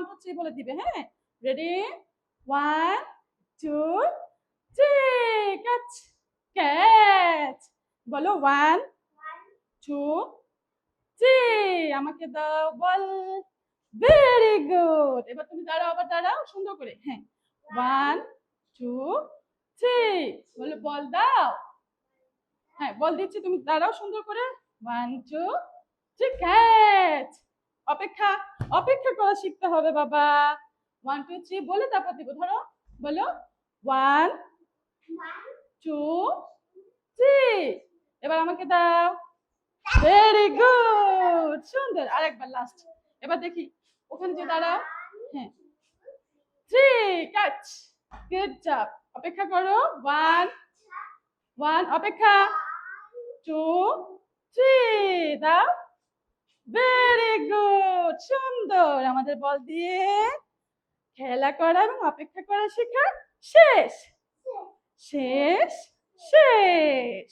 2 3 বলে দিবে। হ্যাঁ, রেডি, 1 2 3, ক্যাচ ক্যাচ। বলো 1 2 3, আমাকে দাও বল। Very good. এবার তুমি দাঁড়াও, আবার দাঁড়াও সুন্দর করে। হ্যাঁ, 1 2 3, বলো বল দাও। হ্যাঁ, বল দিচ্ছি, তুমি দাঁড়াও সুন্দর করে। 1 2 3, ক্যাচ। অপেক্ষা অপেক্ষা করা শিখতে হবে বাবা। 1 2 3 বলে তারপর দিব। ধরো, বলো 1 2 3, এবার আমাকে দাও। ভেরি গুড, সুন্দর। আরেকবার লাস্ট। এবার দেখি, ওখানে যে দাঁড়াও। হ্যাঁ, 3, ক্যাচ। Good job. অপেক্ষা করো। 1 1, অপেক্ষা। 2 3, দাও। ভেরি গুড, সুন্দর। আমাদের বল দিয়ে খেলা করা এবং অপেক্ষা করা শেখা শেষ শেষ শেষ।